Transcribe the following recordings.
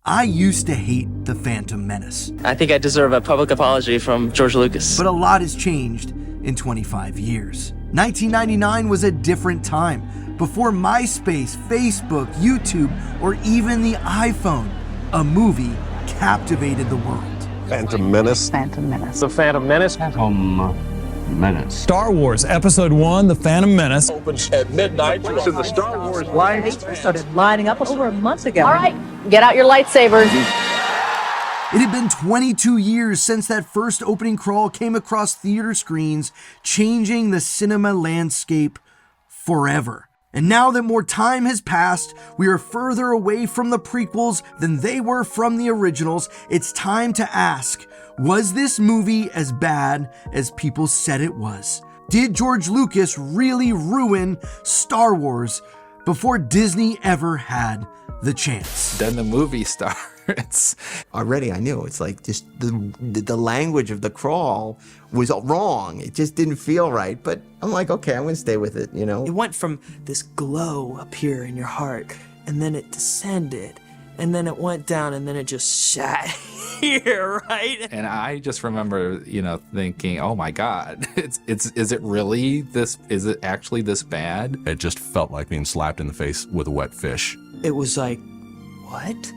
I used to hate The Phantom Menace. I think I deserve a public apology from George Lucas. But a lot has changed in 25 years. 1999 was a different time. Before MySpace, Facebook, YouTube, or even the iPhone, a movie captivated the world. Phantom Menace. Phantom Menace. The Phantom Menace. Phantom Menace. Star Wars Episode 1, The Phantom Menace. Opens at midnight. So the Star Wars lights Started lining up over a month ago. All right, get out your lightsabers. It had been 22 years since that first opening crawl came across theater screens, changing the cinema landscape forever. And now that more time has passed, we are further away from the prequels than they were from the originals. It's time to ask, was this movie as bad as people said it was? Did George Lucas really ruin Star Wars before Disney ever had the chance? Then the movie starts. Already I knew, it's like just the language of the crawl was wrong. It just didn't feel right, but I'm like, okay, I'm gonna stay with it, you know? It went from this glow up here in your heart, and then it descended, and then it went down, and then it just sat here, right? And I just remember, thinking, oh my God, is it really this, is it actually this bad? It just felt like being slapped in the face with a wet fish. It was like, what?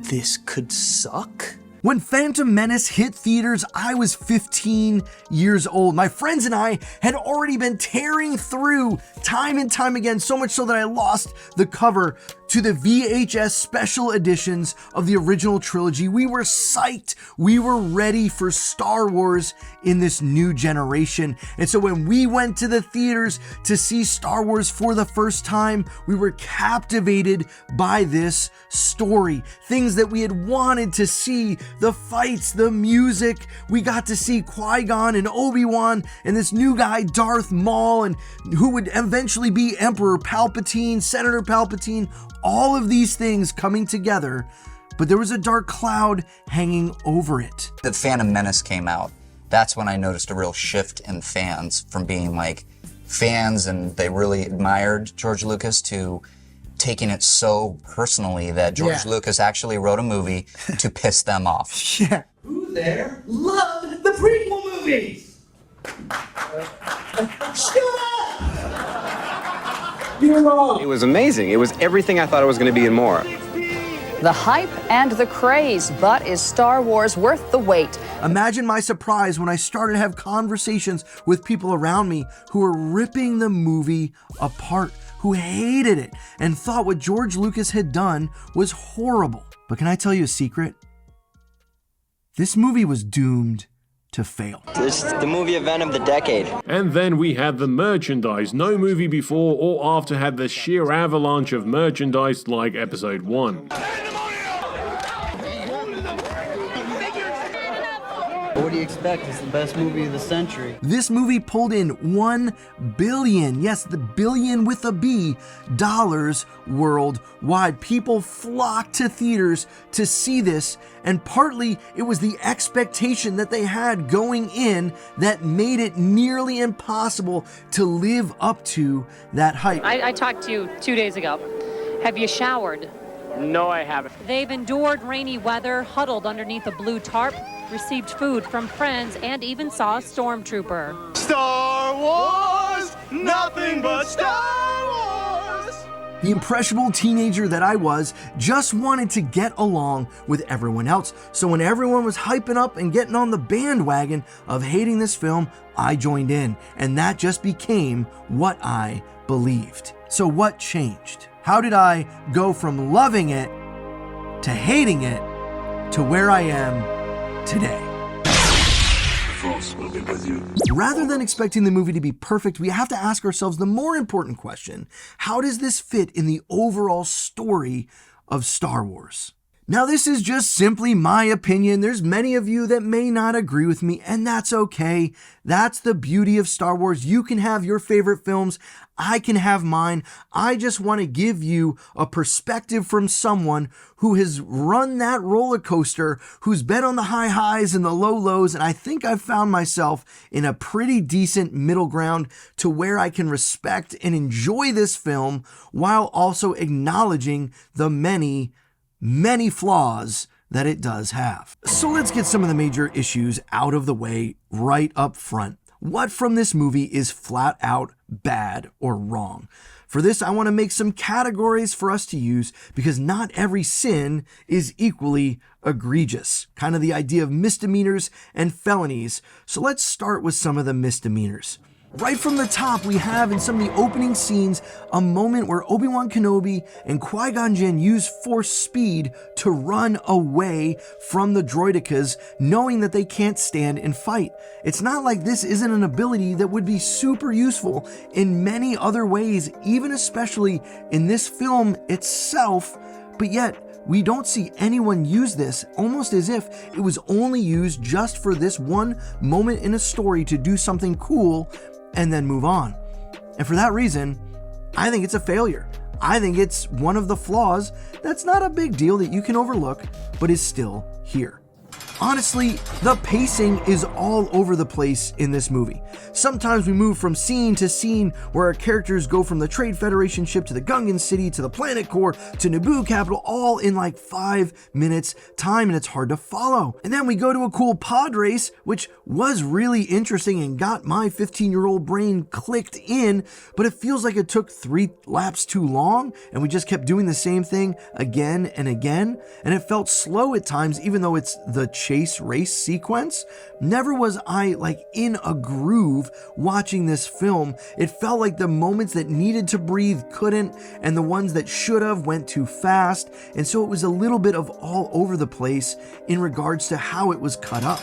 This could suck? When Phantom Menace hit theaters, I was 15 years old. My friends and I had already been tearing through time and time again, so much so that I lost the cover to the VHS special editions of the original trilogy. We were psyched. We were ready for Star Wars in this new generation. And so when we went to the theaters to see Star Wars for the first time, we were captivated by this story. Things that we had wanted to see, the fights, the music. We got to see Qui-Gon and Obi-Wan and this new guy, Darth Maul, and who would eventually be Emperor Palpatine, Senator Palpatine, all of these things coming together, but there was a dark cloud hanging over it. The Phantom Menace came out. That's when I noticed a real shift in fans from being like fans and they really admired George Lucas to taking it so personally that George Lucas actually wrote a movie to piss them off. Yeah. Who there loved the prequel movies? Shut up! You're wrong. It was amazing. It was everything I thought it was going to be and more. The hype and the craze, but is Star Wars worth the wait? Imagine my surprise when I started to have conversations with people around me who were ripping the movie apart, who hated it and thought what George Lucas had done was horrible. But can I tell you a secret? This movie was doomed to fail. This is the movie event of the decade. And then we had the merchandise. No movie before or after had the sheer avalanche of merchandise like Episode 1. What do you expect? It's the best movie of the century. This movie pulled in $1 billion, yes, the billion with a B, dollars worldwide. People flocked to theaters to see this, and partly it was the expectation that they had going in that made it nearly impossible to live up to that hype. I talked to you 2 days ago. Have you showered? No, I haven't. They've endured rainy weather, huddled underneath a blue tarp, received food from friends, and even saw a stormtrooper. Star Wars! Nothing but Star Wars! The impressionable teenager that I was just wanted to get along with everyone else. So when everyone was hyping up and getting on the bandwagon of hating this film, I joined in, and that just became what I believed. So what changed? How did I go from loving it to hating it to where I am today? Force will be with you. Rather than expecting the movie to be perfect, we have to ask ourselves the more important question: how does this fit in the overall story of Star Wars? Now, this is just simply my opinion. There's many of you that may not agree with me, and that's okay. That's the beauty of Star Wars. You can have your favorite films. I can have mine. I just want to give you a perspective from someone who has run that roller coaster, who's been on the high highs and the low lows, and I think I've found myself in a pretty decent middle ground to where I can respect and enjoy this film while also acknowledging the many many flaws that it does have. So let's get some of the major issues out of the way right up front. What from this movie is flat out bad or wrong? For this, I want to make some categories for us to use because not every sin is equally egregious. Kind of the idea of misdemeanors and felonies. So let's start with some of the misdemeanors. Right from the top, we have in some of the opening scenes a moment where Obi-Wan Kenobi and Qui-Gon Jinn use Force speed to run away from the droidekas, knowing that they can't stand and fight. It's not like this isn't an ability that would be super useful in many other ways, even especially in this film itself, but yet we don't see anyone use this, almost as if it was only used just for this one moment in a story to do something cool and then move on. And for that reason, I think it's a failure. I think it's one of the flaws that's not a big deal that you can overlook, but is still here. Honestly, the pacing is all over the place in this movie. Sometimes we move from scene to scene where our characters go from the Trade Federation ship to the Gungan city to the planet core to Naboo capital all in like 5 minutes time, and it's hard to follow. And then we go to a cool pod race, which was really interesting and got my 15-year-old brain clicked in, but it feels like it took 3 laps too long and we just kept doing the same thing again and again, and it felt slow at times even though it's the chase race sequence. Never was I like in a groove watching this film. It felt like the moments that needed to breathe couldn't, and the ones that should have went too fast, and so it was a little bit of all over the place in regards to how it was cut up.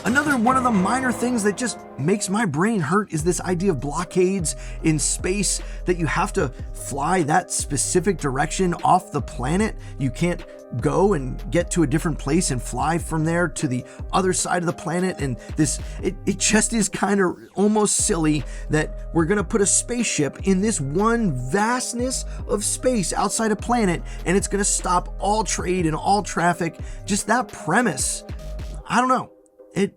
Another one of the minor things that just makes my brain hurt is this idea of blockades in space, that you have to fly that specific direction off the planet. You can't go and get to a different place and fly from there to the other side of the planet. And this, it just is kind of almost silly that we're going to put a spaceship in this one vastness of space outside a planet and it's going to stop all trade and all traffic. Just that premise. I don't know.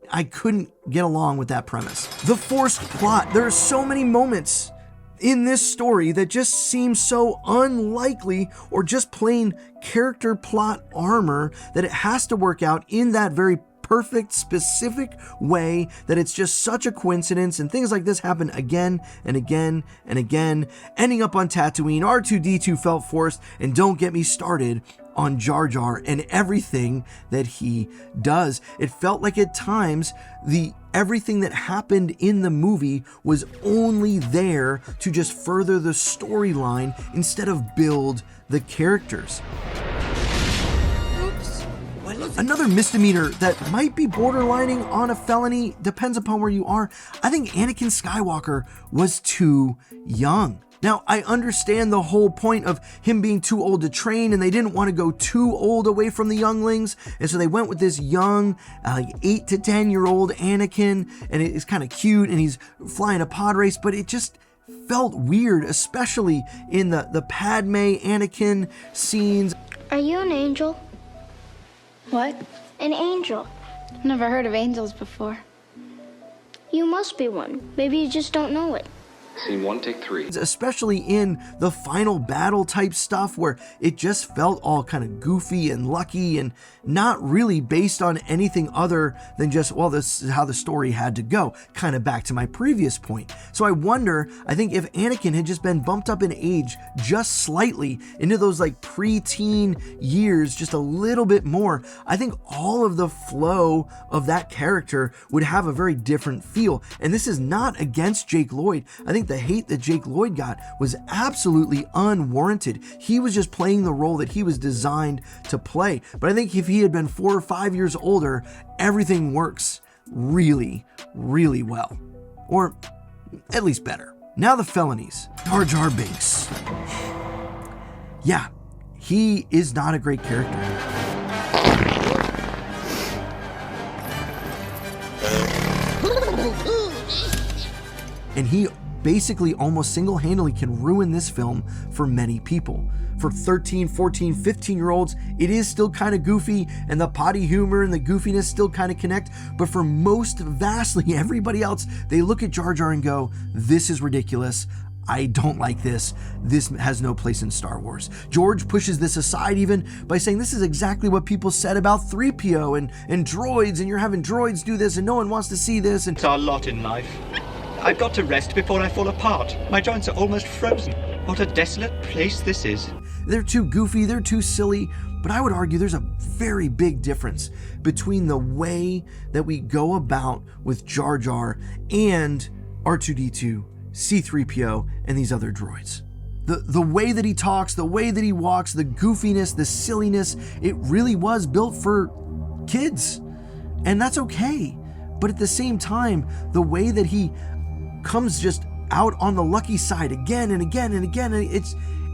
I couldn't get along with that premise. The forced plot. There are so many moments in this story that just seem so unlikely or just plain character plot armor that it has to work out in that very perfect, specific way that it's just such a coincidence, and things like this happen again and again and again. Ending up on Tatooine, R2-D2 felt forced, and don't get me started on Jar Jar and everything that he does. It felt like at times everything that happened in the movie was only there to just further the storyline instead of build the characters. Another misdemeanor that might be borderlining on a felony, depends upon where you are. I think Anakin Skywalker was too young. Now, I understand the whole point of him being too old to train, and they didn't want to go too old away from the younglings, and so they went with this young, 8 to 10-year-old Anakin, and it's kind of cute, and he's flying a pod race, but it just felt weird, especially in the Padme Anakin scenes. Are you an angel? What? An angel. Never heard of angels before. You must be one. Maybe you just don't know it. Scene 1, take 3. Especially in the final battle type stuff where it just felt all kind of goofy and lucky and not really based on anything other than just, well, this is how the story had to go. Kind of back to my previous point. So I think if Anakin had just been bumped up in age just slightly into those like pre-teen years, just a little bit more, I think all of the flow of that character would have a very different feel. And this is not against Jake Lloyd. I think the hate that Jake Lloyd got was absolutely unwarranted. He was just playing the role that he was designed to play. But I think if he had been 4 or 5 years older, everything works really, really well. Or at least better. Now the felonies. Jar Jar Binks. Yeah, he is not a great character. And he basically almost single-handedly can ruin this film for many people. For 13, 14, 15-year-olds, it is still kind of goofy, and the potty humor and the goofiness still kind of connect, but for most, vastly everybody else, they look at Jar Jar and go, this is ridiculous. I don't like this. This has no place in Star Wars. George pushes this aside even by saying this is exactly what people said about 3PO and droids, and you're having droids do this and no one wants to see this. And it's our lot in life. I've got to rest before I fall apart. My joints are almost frozen. What a desolate place this is. They're too goofy, they're too silly, but I would argue there's a very big difference between the way that we go about with Jar Jar and R2-D2, C-3PO, and these other droids. The way that he talks, the way that he walks, the goofiness, the silliness, it really was built for kids. And that's okay. But at the same time, the way that he comes just out on the lucky side again and again and again, and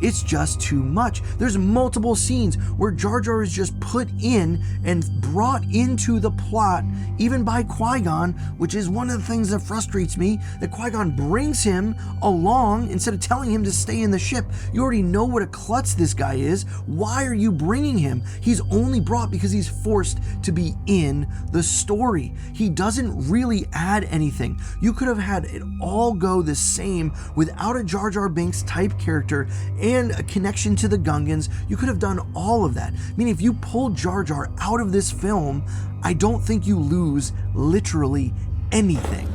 it's just too much. There's multiple scenes where Jar Jar is just put in and brought into the plot, even by Qui-Gon, which is one of the things that frustrates me, that Qui-Gon brings him along instead of telling him to stay in the ship. You already know what a klutz this guy is. Why are you bringing him? He's only brought because he's forced to be in the story. He doesn't really add anything. You could have had it all go the same without a Jar Jar Binks type character and a connection to the Gungans. You could have done all of that. I mean, if you pull Jar Jar out of this film, I don't think you lose literally anything.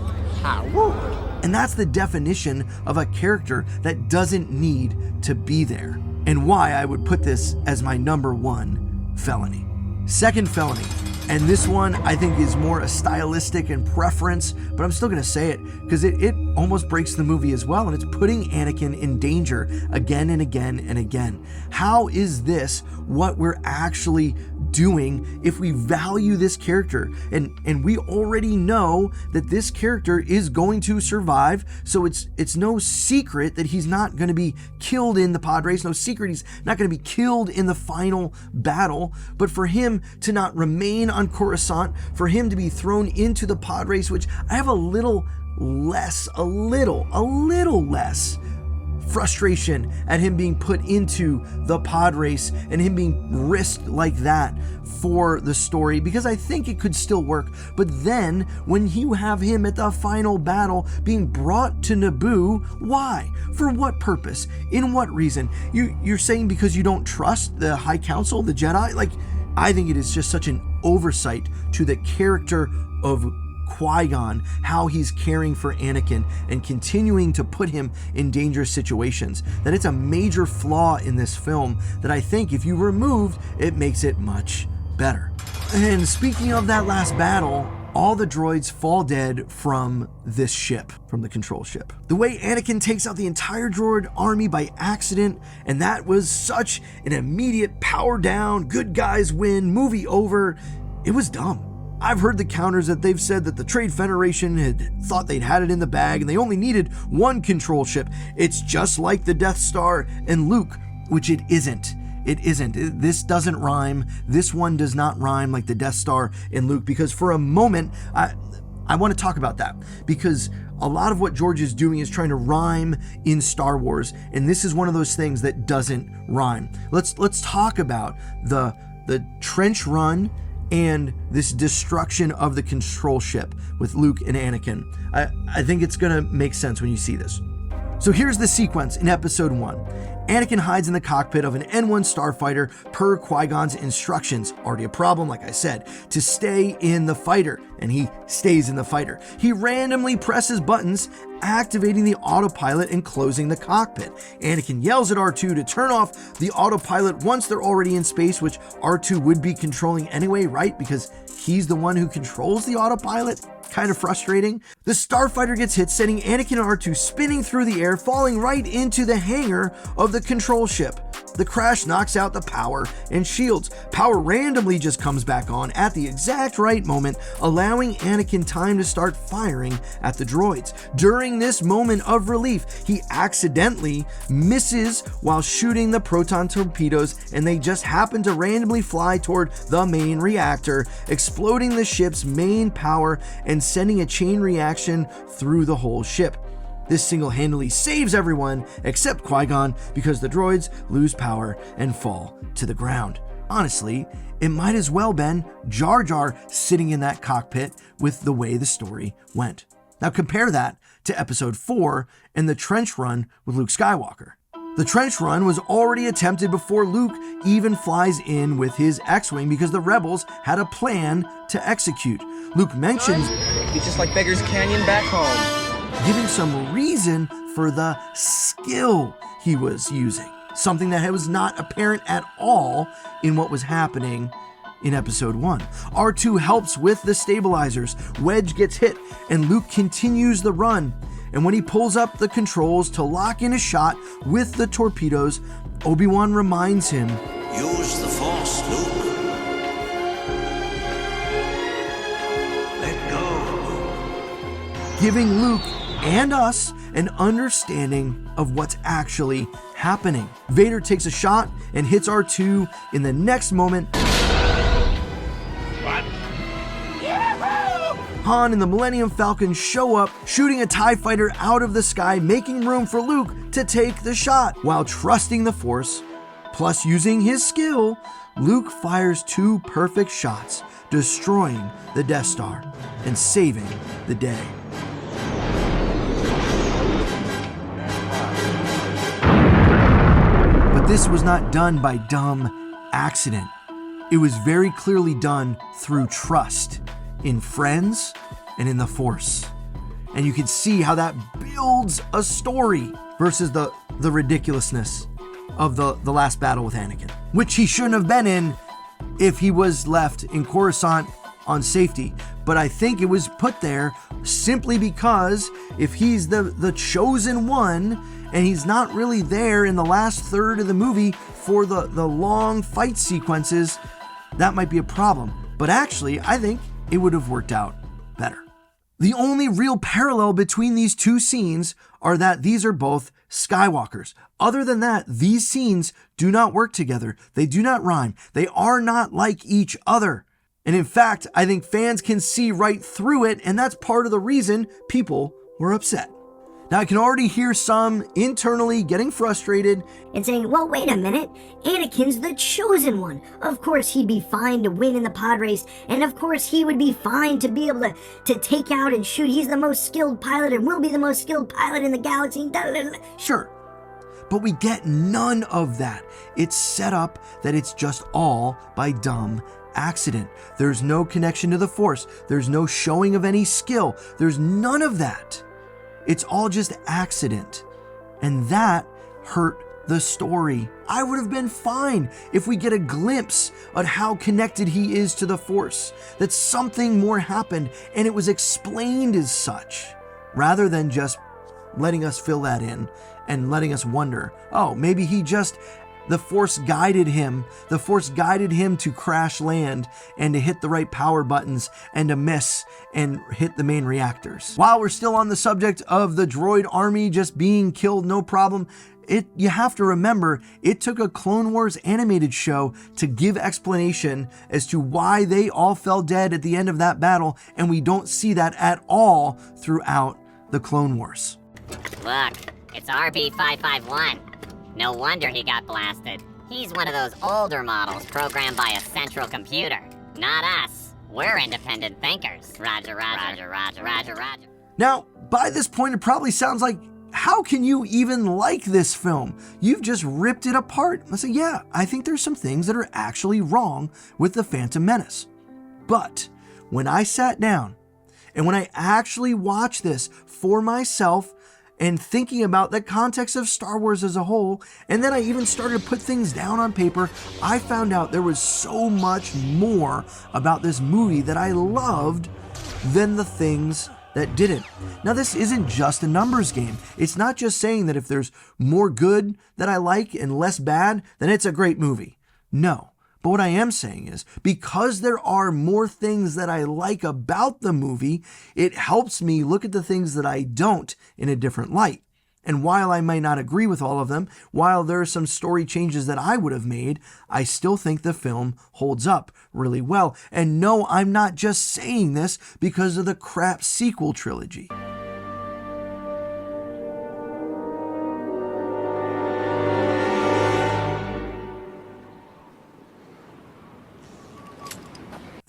And that's the definition of a character that doesn't need to be there, and why I would put this as my number one felony. Second felony, and this one I think is more a stylistic and preference, but I'm still gonna say it because it almost breaks the movie as well, and it's putting Anakin in danger again and again and again. How is this what we're actually doing if we value this character? And we already know that this character is going to survive, so it's no secret that he's not going to be killed in the pod race, no secret he's not going to be killed in the final battle, but for him to not remain on Coruscant, for him to be thrown into the pod race, which I have a little less frustration at him being put into the pod race and him being risked like that for the story, because I think it could still work. But then when you have him at the final battle being brought to Naboo, why? For what purpose? In what reason? You're saying because you don't trust the High Council, the Jedi? Like, I think it is just such an oversight to the character of Qui-Gon, how he's caring for Anakin and continuing to put him in dangerous situations, that it's a major flaw in this film that I think if you removed, it makes it much better. And speaking of that last battle, all the droids fall dead from this ship, from the control ship. The way Anakin takes out the entire droid army by accident, and that was such an immediate power down, good guys win, movie over, it was dumb. I've heard the counters that they've said that the Trade Federation had thought they'd had it in the bag and they only needed one control ship. It's just like the Death Star and Luke, which it isn't. It isn't. This doesn't rhyme. This one does not rhyme like the Death Star and Luke, because for a moment, I want to talk about that, because a lot of what George is doing is trying to rhyme in Star Wars, and this is one of those things that doesn't rhyme. Let's talk about the trench run and this destruction of the control ship with Luke and Anakin. I think it's gonna make sense when you see this. So here's the sequence in episode 1. Anakin hides in the cockpit of an N1 starfighter per Qui-Gon's instructions. Already a problem, like I said, to stay in the fighter, and he stays in the fighter. He randomly presses buttons, activating the autopilot and closing the cockpit. Anakin yells at R2 to turn off the autopilot once they're already in space, which R2 would be controlling anyway, right? Because he's the one who controls the autopilot. Kind of frustrating. The starfighter gets hit, sending Anakin and R2 spinning through the air, falling right into the hangar of the control ship. The crash knocks out the power and shields. Power randomly just comes back on at the exact right moment, allowing Anakin time to start firing at the droids. During this moment of relief, he accidentally misses while shooting the proton torpedoes, and they just happen to randomly fly toward the main reactor, exploding the ship's main power and sending a chain reaction through the whole ship. This single-handedly saves everyone except Qui-Gon, because the droids lose power and fall to the ground. Honestly, it might as well been Jar Jar sitting in that cockpit with the way the story went. Now compare that to episode 4 and the trench run with Luke Skywalker. The trench run was already attempted before Luke even flies in with his X-Wing because the rebels had a plan to execute. Luke mentions It's just like Beggar's Canyon back home. giving some reason for the skill he was using, something that was not apparent at all in what was happening in episode 1. R2 helps with the stabilizers, Wedge gets hit, and Luke continues the run. And when he pulls up the controls to lock in a shot with the torpedoes, Obi-Wan reminds him, Use the Force, Luke. Let go. giving Luke and us an understanding of what's actually happening. Vader takes a shot and hits R2 in the next moment. Han and the Millennium Falcon show up, shooting a TIE fighter out of the sky, making room for Luke to take the shot. While trusting the Force, plus using his skill, Luke fires 2 perfect shots, destroying the Death Star and saving the day. But this was not done by dumb accident. It was very clearly done through trust in friends and in the Force. And you can see how that builds a story versus the ridiculousness of the last battle with Anakin, which he shouldn't have been in if he was left in Coruscant on safety. But I think it was put there simply because if he's the chosen one and he's not really there in the last third of the movie for the long fight sequences, that might be a problem. But actually, I think it would have worked out better. The only real parallel between these two scenes are that these are both Skywalkers. Other than that, these scenes do not work together. They do not rhyme. They are not like each other. And in fact, I think fans can see right through it, and that's part of the reason people were upset. Now, I can already hear some internally getting frustrated and saying, well, wait a minute, Anakin's the chosen one. Of course he'd be fine to win in the pod race, and of course he would be fine to be able to take out and shoot. He's the most skilled pilot and will be the most skilled pilot in the galaxy. Sure, but we get none of that. It's set up that it's just all by dumb accident. There's no connection to the Force. There's no showing of any skill. There's none of that. It's all just accident. And that hurt the story. I would have been fine if we get a glimpse at how connected he is to the Force, that something more happened and it was explained as such, rather than just letting us fill that in and letting us wonder, oh, maybe the Force guided him. The Force guided him to crash land and to hit the right power buttons and to miss and hit the main reactors. While we're still on the subject of the droid army just being killed, no problem, you have to remember, it took a Clone Wars animated show to give explanation as to why they all fell dead at the end of that battle, and we don't see that at all throughout the Clone Wars. Look, it's RB551. No wonder he got blasted. He's one of those older models programmed by a central computer. Not us. We're independent thinkers. Roger, roger, roger, roger, roger. Now, by this point, it probably sounds like, how can you even like this film? You've just ripped it apart. I say, yeah, I think there's some things that are actually wrong with The Phantom Menace. But when I sat down and when I actually watched this for myself, and thinking about the context of Star Wars as a whole, and then I even started to put things down on paper, I found out there was so much more about this movie that I loved than the things that didn't. Now, this isn't just a numbers game. It's not just saying that if there's more good that I like and less bad, then it's a great movie. No. But what I am saying is, because there are more things that I like about the movie, it helps me look at the things that I don't in a different light. And while I might not agree with all of them, while there are some story changes that I would have made, I still think the film holds up really well. And no, I'm not just saying this because of the crap sequel trilogy.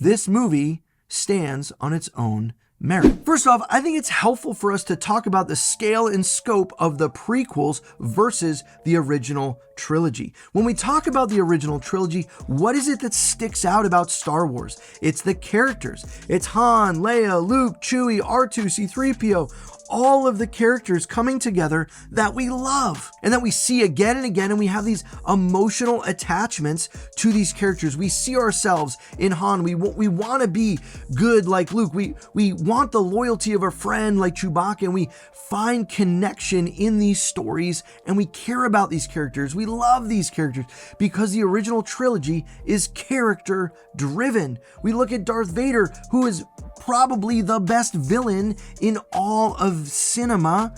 This movie stands on its own merit. First off, I think it's helpful for us to talk about the scale and scope of the prequels versus the original trilogy. When we talk about the original trilogy, what is it that sticks out about Star Wars? It's the characters. It's Han, Leia, Luke, Chewie, R2, C-3PO, all of the characters coming together that we love and that we see again and again, and we have these emotional attachments to these characters. We see ourselves in Han. We want to be good like Luke. We want the loyalty of a friend like Chewbacca, and we find connection in these stories, and we care about these characters. We love these characters because the original trilogy is character driven. We look at Darth Vader, who is probably the best villain in all of cinema,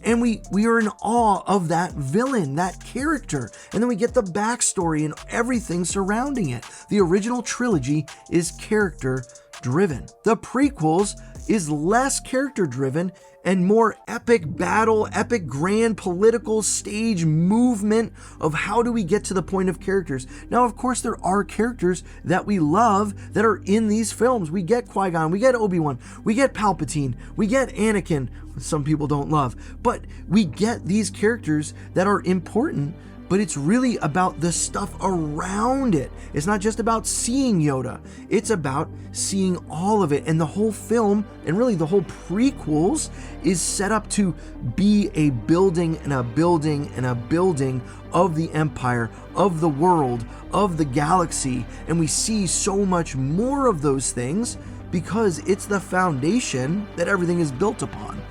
and we are in awe of that villain, that character, and then we get the backstory and everything surrounding it. The original trilogy is character driven. The prequels is less character driven and more epic battle, epic grand political stage movement of how do we get to the point of characters. Now, of course, there are characters that we love that are in these films. We get Qui-Gon, we get Obi-Wan, we get Palpatine, we get Anakin, some people don't love, but we get these characters that are important, but it's really about the stuff around it. It's not just about seeing Yoda. It's about seeing all of it. And the whole film, and really the whole prequels, is set up to be a building and a building and a building of the Empire, of the world, of the galaxy. And we see so much more of those things because it's the foundation that everything is built upon.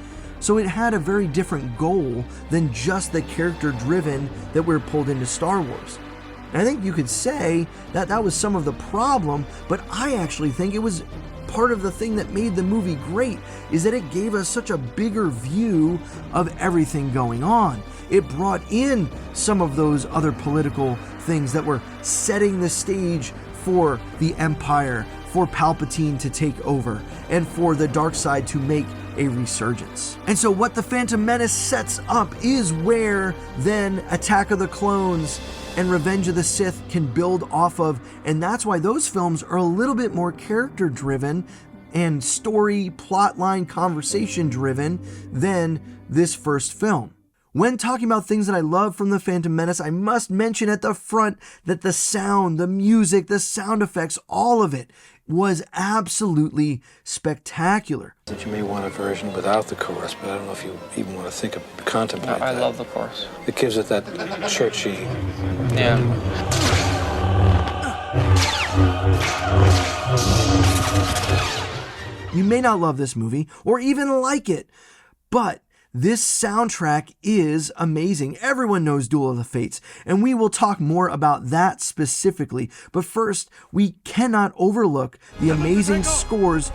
So it had a very different goal than just the character-driven that we're pulled into Star Wars. And I think you could say that that was some of the problem, but I actually think it was part of the thing that made the movie great, is that it gave us such a bigger view of everything going on. It brought in some of those other political things that were setting the stage for the Empire, for Palpatine to take over, and for the dark side to make a resurgence. And so what the Phantom Menace sets up is where then Attack of the Clones and Revenge of the Sith can build off of, and that's why those films are a little bit more character driven and story, plotline, conversation driven than this first film. When talking about things that I love from the Phantom Menace, I must mention at the front that the sound, the music, the sound effects, all of it was absolutely spectacular. That you may want a version without the chorus, but I don't know if you even want to contemplate that. I love the chorus. It gives it that churchy. Yeah. You may not love this movie or even like it, but this soundtrack is amazing. Everyone knows Duel of the Fates, and we will talk more about that specifically. But first, we cannot overlook the amazing scores.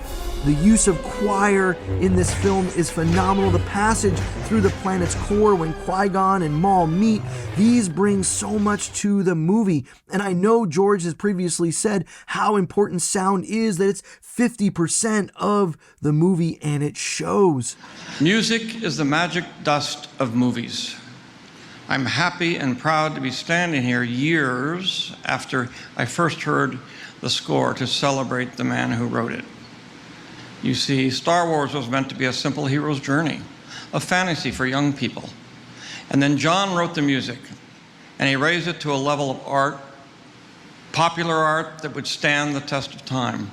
The use of choir in this film is phenomenal. The passage through the planet's core when Qui-Gon and Maul meet, these bring so much to the movie. And I know George has previously said how important sound is, that it's 50% of the movie, and it shows. Music is the magic dust of movies. I'm happy and proud to be standing here years after I first heard the score to celebrate the man who wrote it. You see, Star Wars was meant to be a simple hero's journey, a fantasy for young people. And then John wrote the music, and he raised it to a level of art, popular art that would stand the test of time.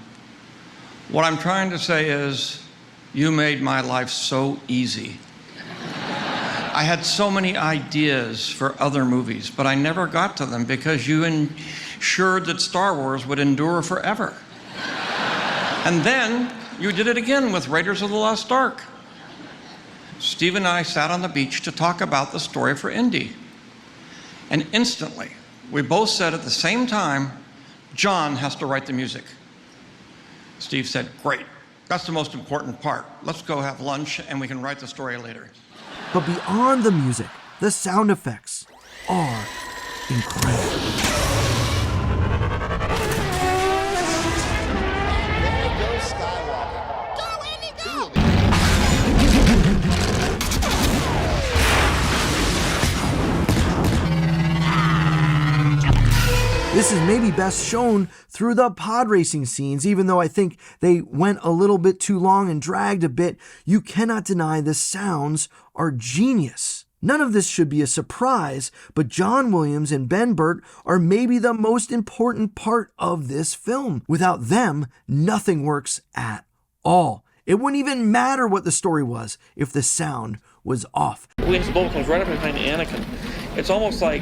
What I'm trying to say is, you made my life so easy. I had so many ideas for other movies, but I never got to them because you ensured that Star Wars would endure forever. And then you did it again with Raiders of the Lost Ark. Steve and I sat on the beach to talk about the story for Indy. And instantly, we both said at the same time, John has to write the music. Steve said, great, that's the most important part. Let's go have lunch and we can write the story later. But beyond the music, the sound effects are incredible. This this is maybe best shown through the pod racing scenes. Even though I think they went a little bit too long and dragged a bit, you cannot deny the sounds are genius. None of this should be a surprise, but John Williams and Ben Burtt are maybe the most important part of this film. Without them, nothing works at all. It wouldn't even matter what the story was if the sound was off. Williams' Bulba comes right up behind Anakin. It's almost like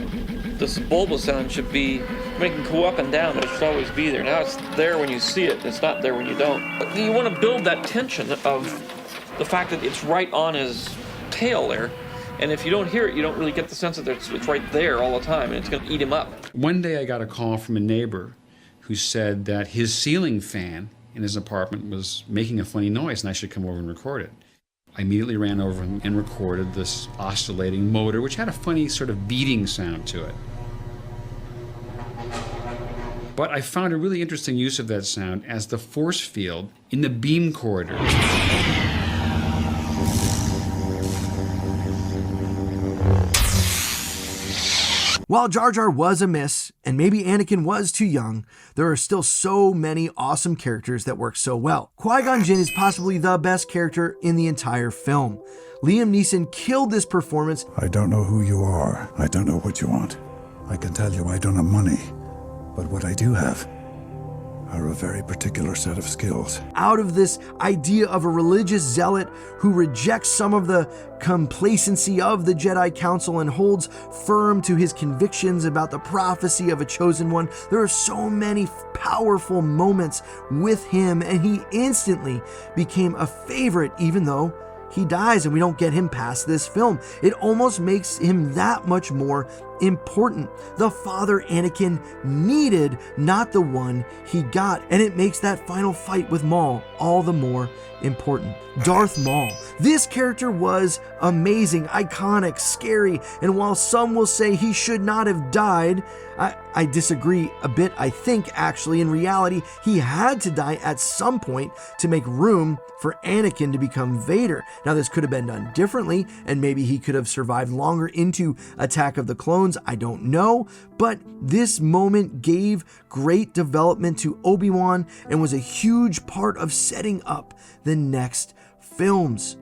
this Bulba sound should be, it can go up and down, but it should always be there. Now it's there when you see it, it's not there when you don't. But you want to build that tension of the fact that it's right on his tail there. And if you don't hear it, you don't really get the sense that it's right there all the time, and it's going to eat him up. One day I got a call from a neighbor who said that his ceiling fan in his apartment was making a funny noise and I should come over and record it. I immediately ran over and recorded this oscillating motor, which had a funny sort of beating sound to it. But I found a really interesting use of that sound as the force field in the beam corridor. While Jar Jar was a miss, and maybe Anakin was too young, there are still so many awesome characters that work so well. Qui-Gon Jinn is possibly the best character in the entire film. Liam Neeson killed this performance. I don't know who you are. I don't know what you want. I can tell you I don't have money. But what I do have are a very particular set of skills. Out of this idea of a religious zealot who rejects some of the complacency of the Jedi Council and holds firm to his convictions about the prophecy of a chosen one. There are so many powerful moments with him, and he instantly became a favorite, even though he dies and we don't get him past this film. It almost makes him that much more important. The father Anakin needed, not the one he got. And it makes that final fight with Maul all the more important. Darth Maul. This character was amazing, iconic, scary, and while some will say he should not have died, I disagree a bit. I think actually in reality he had to die at some point to make room for Anakin to become Vader. Now this could have been done differently, and maybe he could have survived longer into Attack of the Clones, I don't know, but this moment gave great development to Obi-Wan and was a huge part of setting up the next films,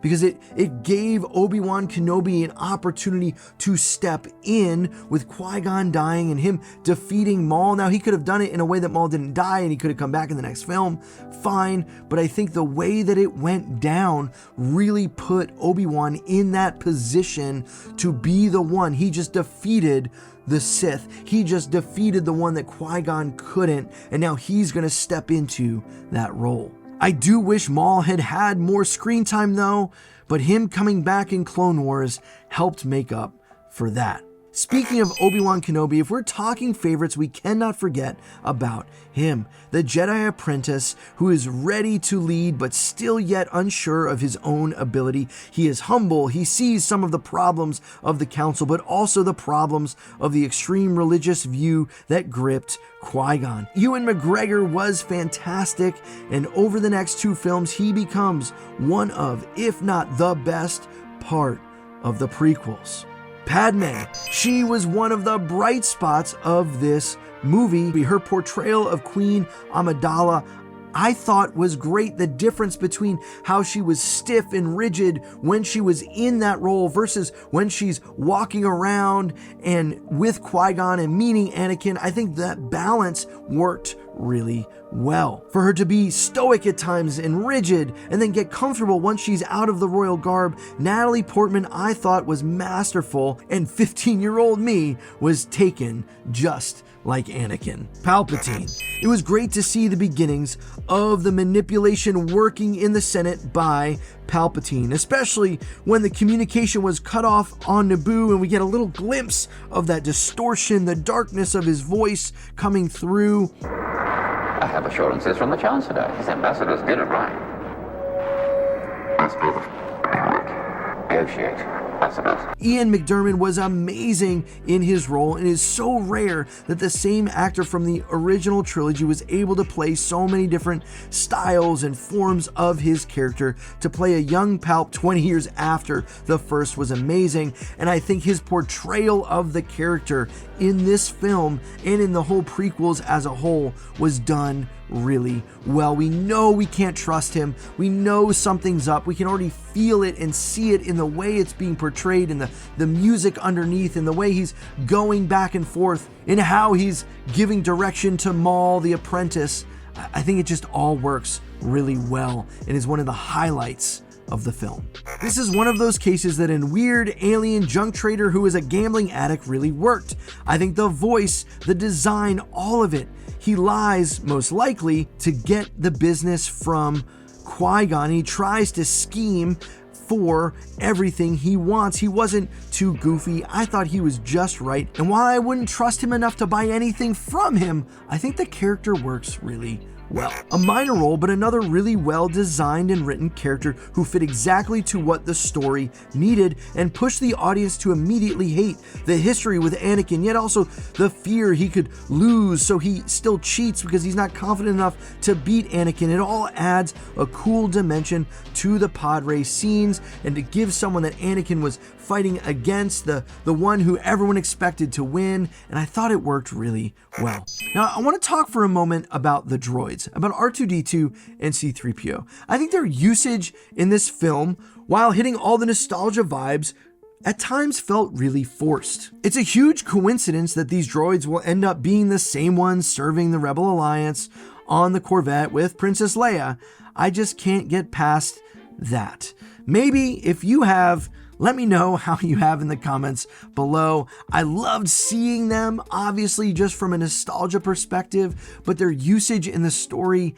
because it gave Obi-Wan Kenobi an opportunity to step in with Qui-Gon dying and him defeating Maul. Now he could have done it in a way that Maul didn't die and he could have come back in the next film, fine, but I think the way that it went down really put Obi-Wan in that position to be the one. He just defeated the Sith. He just defeated the one that Qui-Gon couldn't, and now he's going to step into that role. I do wish Maul had had more screen time though, but him coming back in Clone Wars helped make up for that. Speaking of Obi-Wan Kenobi, if we're talking favorites, we cannot forget about him, the Jedi apprentice who is ready to lead but still yet unsure of his own ability. He is humble, he sees some of the problems of the Council, but also the problems of the extreme religious view that gripped Qui-Gon. Ewan McGregor was fantastic, and over the next two films, he becomes one of, if not the best part of the prequels. Padme, she was one of the bright spots of this movie. Her portrayal of Queen Amidala, I thought was great. The difference between how she was stiff and rigid when she was in that role versus when she's walking around and with Qui-Gon and meeting Anakin, I think that balance worked really well. For her to be stoic at times and rigid and then get comfortable once she's out of the royal garb, Natalie Portman I thought was masterful, and 15-year-old me was taken just like Anakin. Palpatine. It was great to see the beginnings of the manipulation working in the Senate by Palpatine, especially when the communication was cut off on Naboo and we get a little glimpse of that distortion, the darkness of his voice coming through. I have assurances from the Chancellor. His ambassadors did it right. Let's negotiate. I suppose. Ian McDiarmid was amazing in his role, and it is so rare that the same actor from the original trilogy was able to play so many different styles and forms of his character. To play a young Palp 20 years after the first was amazing, and I think his portrayal of the character in this film and in the whole prequels as a whole was done really well. We know we can't trust him. We know something's up. We can already feel it and see it in the way it's being portrayed, in the music underneath, in the way he's going back and forth, in how he's giving direction to Maul, the apprentice. I think it just all works really well and is one of the highlights of the film. This is one of those cases that in Weird Alien Junk Trader Who is a Gambling Addict really worked. I think the voice, the design, all of it. He lies, most likely, to get the business from Qui-Gon. He tries to scheme for everything he wants. He wasn't too goofy. I thought he was just right. And while I wouldn't trust him enough to buy anything from him, I think the character works really well. A minor role, but another really well designed and written character who fit exactly to what the story needed and pushed the audience to immediately hate the history with Anakin, yet also the fear he could lose, so he still cheats because he's not confident enough to beat Anakin. It all adds a cool dimension to the pod race scenes, and to give someone that Anakin was fighting against, the one who everyone expected to win, and I thought it worked really well. Now, I want to talk for a moment about the droids, about R2-D2 and C-3PO. I think their usage in this film, while hitting all the nostalgia vibes, at times felt really forced. It's a huge coincidence that these droids will end up being the same ones serving the Rebel Alliance on the Corvette with Princess Leia. I just can't get past that. Maybe if you have, let me know how you have in the comments below. I loved seeing them, obviously, just from a nostalgia perspective, but their usage in the story,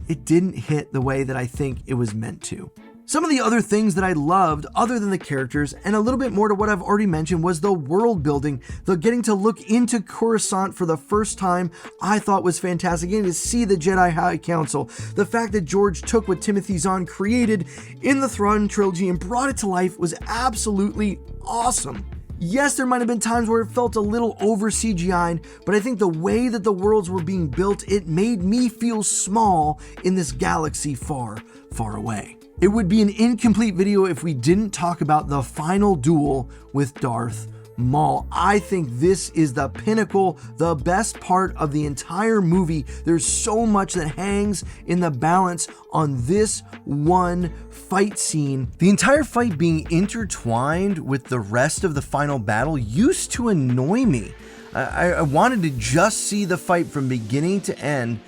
it didn't hit the way that I think it was meant to. Some of the other things that I loved, other than the characters, and a little bit more to what I've already mentioned, was the world building. The getting to look into Coruscant for the first time, I thought was fantastic. Getting to see the Jedi High Council. The fact that George took what Timothy Zahn created in the Thrawn trilogy and brought it to life was absolutely awesome. Yes, there might have been times where it felt a little over CGI'd, but I think the way that the worlds were being built, it made me feel small in this galaxy far, far away. It would be an incomplete video if we didn't talk about the final duel with Darth Maul. I think this is the pinnacle, the best part of the entire movie. There's so much that hangs in the balance on this one fight scene. The entire fight being intertwined with the rest of the final battle used to annoy me. I wanted to just see the fight from beginning to end,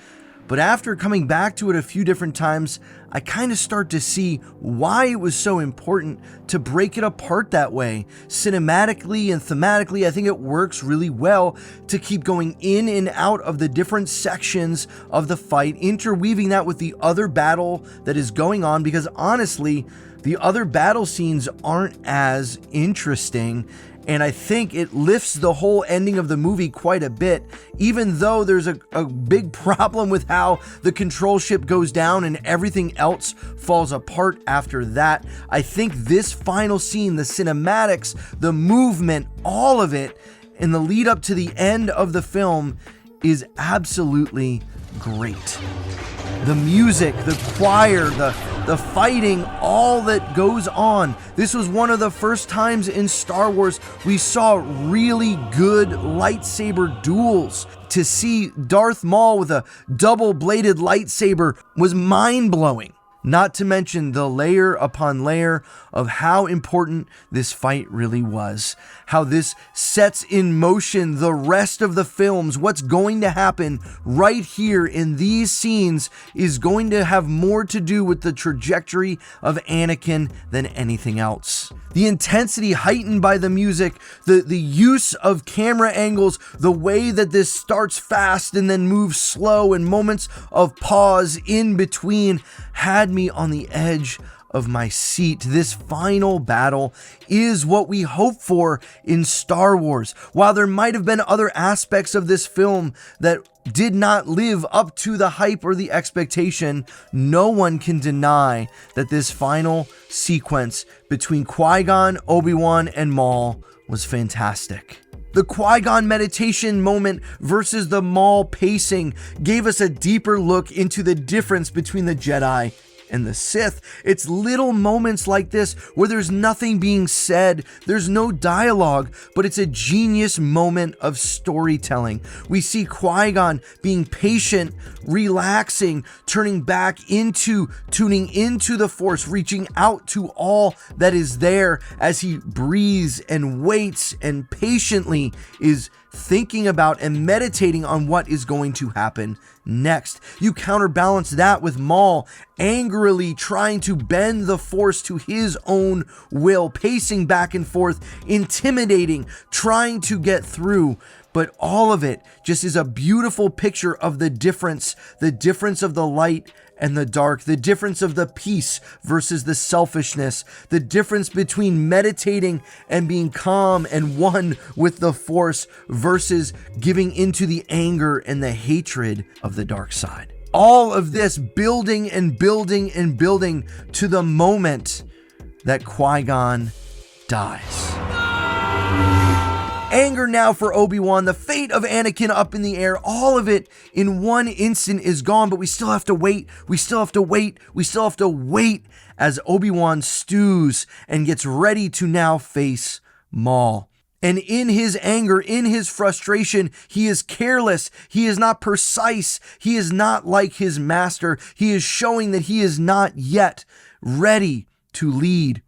but after coming back to it a few different times, I kind of start to see why it was so important to break it apart that way. Cinematically and thematically, I think it works really well to keep going in and out of the different sections of the fight, interweaving that with the other battle that is going on, because honestly, the other battle scenes aren't as interesting. And I think it lifts the whole ending of the movie quite a bit, even though there's a big problem with how the control ship goes down and everything else falls apart after that. I think this final scene, the cinematics, the movement, all of it, in the lead up to the end of the film is absolutely great. The music, the choir, the fighting, all that goes on. This was one of the first times in Star Wars we saw really good lightsaber duels. To see Darth Maul with a double-bladed lightsaber was mind-blowing. Not to mention the layer upon layer of how important this fight really was. How this sets in motion the rest of the films. What's going to happen right here in these scenes is going to have more to do with the trajectory of Anakin than anything else. The intensity heightened by the music, the use of camera angles, the way that this starts fast and then moves slow, and moments of pause in between had me on the edge of my seat. This final battle is what we hope for in Star Wars. While there might have been other aspects of this film that did not live up to the hype or the expectation, no one can deny that this final sequence between Qui-Gon, Obi-Wan, and Maul was fantastic. The Qui-Gon meditation moment versus the Maul pacing gave us a deeper look into the difference between the Jedi and the Sith. It's little moments like this where there's nothing being said, there's no dialogue, but it's a genius moment of storytelling. We see Qui-Gon being patient, relaxing, tuning into the Force, reaching out to all that is there as he breathes and waits and patiently is thinking about and meditating on what is going to happen next. You counterbalance that with Maul angrily trying to bend the Force to his own will, pacing back and forth, intimidating, trying to get through. But all of it just is a beautiful picture of the difference of the light and the dark, the difference of the peace versus the selfishness, the difference between meditating and being calm and one with the Force versus giving into the anger and the hatred of the dark side. All of this building and building and building to the moment that Qui-Gon dies. Anger now for Obi-Wan, the fate of Anakin up in the air, all of it in one instant is gone, but we still have to wait, we still have to wait as Obi-Wan stews and gets ready to now face Maul. And in his anger, in his frustration, he is careless, he is not precise, he is not like his master, he is showing that he is not yet ready to lead.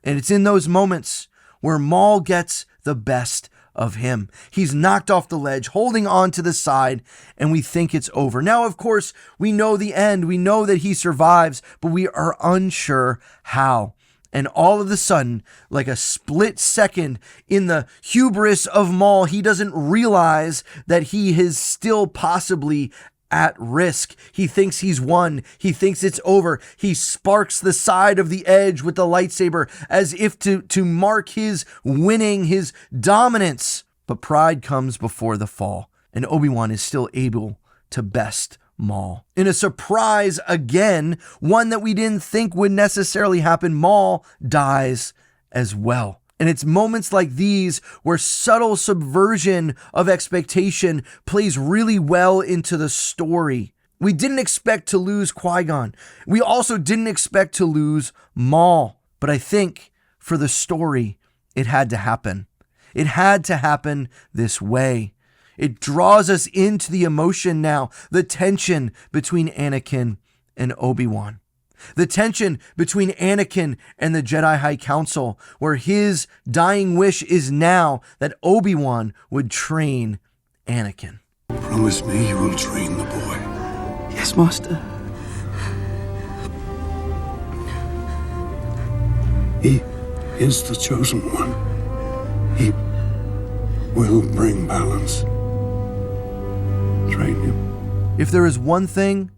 And it's in those moments where Maul gets the best of him. He's knocked off the ledge, holding on to the side, and we think it's over. Now, of course, we know the end. We know that he survives, but we are unsure how. And all of a sudden, like a split second in the hubris of Maul, he doesn't realize that he is still possibly at risk. He thinks he's won. He thinks it's over. He sparks the side of the edge with the lightsaber as if to mark his winning, his dominance. But pride comes before the fall, and Obi-Wan is still able to best Maul. In a surprise again, one that we didn't think would necessarily happen, Maul dies as well. And it's moments like these where subtle subversion of expectation plays really well into the story. We didn't expect to lose Qui-Gon. We also didn't expect to lose Maul. But I think for the story, it had to happen. It had to happen this way. It draws us into the emotion now, the tension between Anakin and Obi-Wan. The tension between Anakin and the Jedi High Council, where his dying wish is now that Obi-Wan would train Anakin. Promise me you will train the boy. Yes, Master. He is the chosen one. He will bring balance. Train him. If there is one thing,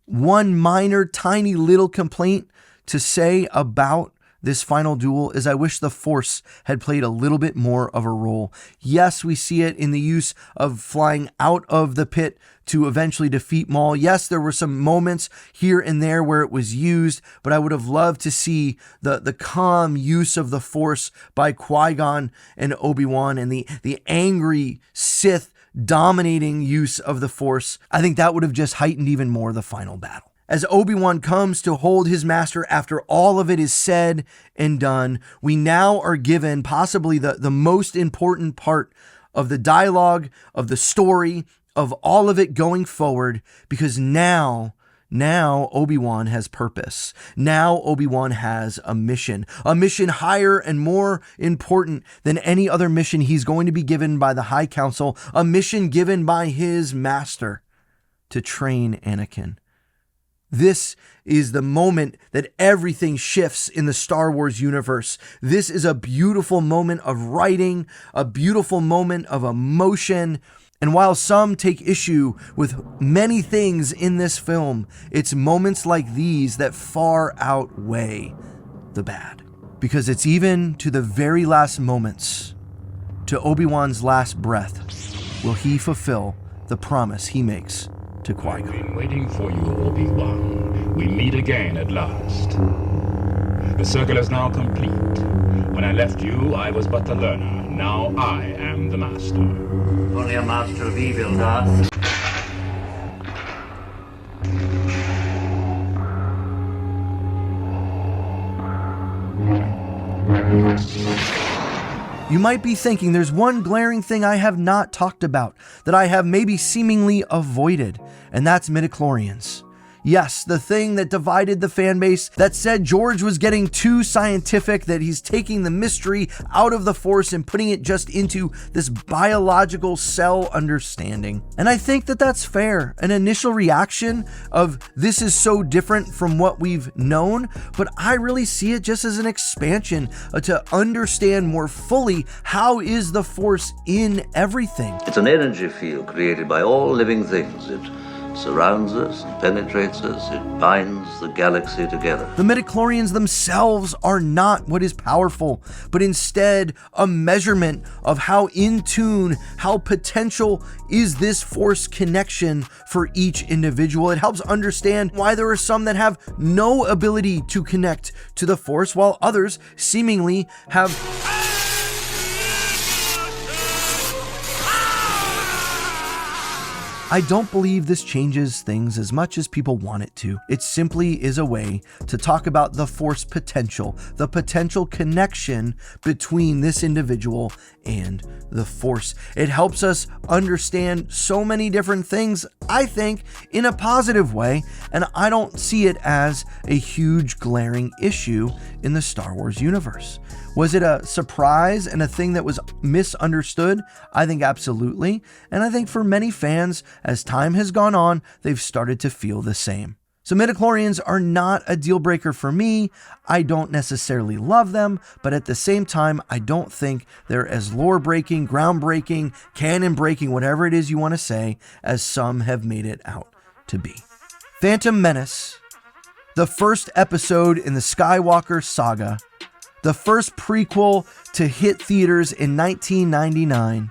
one minor, tiny little complaint to say about this final duel is I wish the Force had played a little bit more of a role. Yes, we see it in the use of flying out of the pit to eventually defeat Maul. Yes, there were some moments here and there where it was used, but I would have loved to see the calm use of the Force by Qui-Gon and Obi-Wan and the angry Sith dominating use of the Force. I think that would have just heightened even more the final battle. As Obi-Wan comes to hold his master after all of it is said and done, we now are given possibly the most important part of the dialogue, of the story, of all of it going forward, because now Obi-Wan has purpose. Now Obi-Wan has a mission higher and more important than any other mission he's going to be given by the High Council, a mission given by his master to train Anakin. This is the moment that everything shifts in the Star Wars universe. This is a beautiful moment of writing, a beautiful moment of emotion. And while some take issue with many things in this film, it's moments like these that far outweigh the bad. Because it's even to the very last moments, to Obi-Wan's last breath, will he fulfill the promise he makes to Qui-Gon. I've been waiting for you, Obi-Wan. We meet again at last. The circle is now complete. When I left you, I was but the learner. Now I am the master. Only a master of evil, Darth. You might be thinking there's one glaring thing I have not talked about, that I have maybe seemingly avoided, and that's midichlorians. Yes, the thing that divided the fan base, that said George was getting too scientific, that he's taking the mystery out of the Force and putting it just into this biological cell understanding. And I think that that's fair. An initial reaction of this is so different from what we've known, but I really see it just as an expansion to understand more fully how is the Force in everything. It's an energy field created by all living things. It surrounds us and penetrates us. It binds the galaxy together. The midichlorians themselves are not what is powerful, but instead a measurement of how in tune, how potential is this Force connection for each individual. It helps understand why there are some that have no ability to connect to the Force, while others seemingly have I don't believe this changes things as much as people want it to. It simply is a way to talk about the Force potential, the potential connection between this individual and the Force. It helps us understand so many different things, I think, in a positive way, and I don't see it as a huge glaring issue in the Star Wars universe. Was it a surprise and a thing that was misunderstood? I think absolutely. And I think for many fans, as time has gone on, they've started to feel the same. So midichlorians are not a deal breaker for me. I don't necessarily love them, but at the same time, I don't think they're as lore breaking, groundbreaking, canon breaking, whatever it is you want to say, as some have made it out to be. Phantom Menace, the first episode in the Skywalker saga, the first prequel to hit theaters in 1999,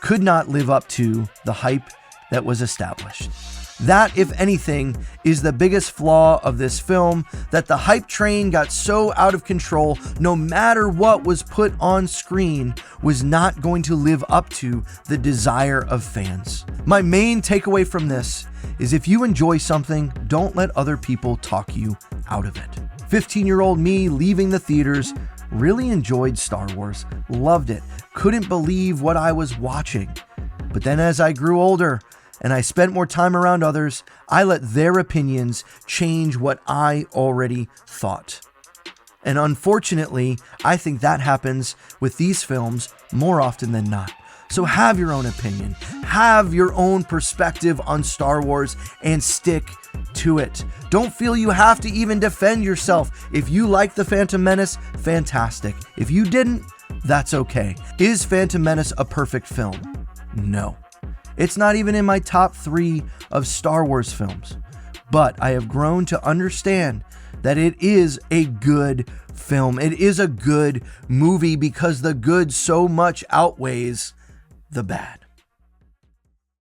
could not live up to the hype that was established. That, if anything, is the biggest flaw of this film, that the hype train got so out of control, no matter what was put on screen, was not going to live up to the desire of fans. My main takeaway from this is if you enjoy something, don't let other people talk you out of it. 15-year-old me leaving the theaters really enjoyed Star Wars, loved it, couldn't believe what I was watching. But then as I grew older and I spent more time around others, I let their opinions change what I already thought. And unfortunately, I think that happens with these films more often than not. So have your own opinion, have your own perspective on Star Wars, and stick to it. Don't feel you have to even defend yourself. If you like The Phantom Menace, fantastic. If you didn't, that's okay. Is Phantom Menace a perfect film? No. It's not even in my top 3 of Star Wars films. But I have grown to understand that it is a good film. It is a good movie because the good so much outweighs the bad.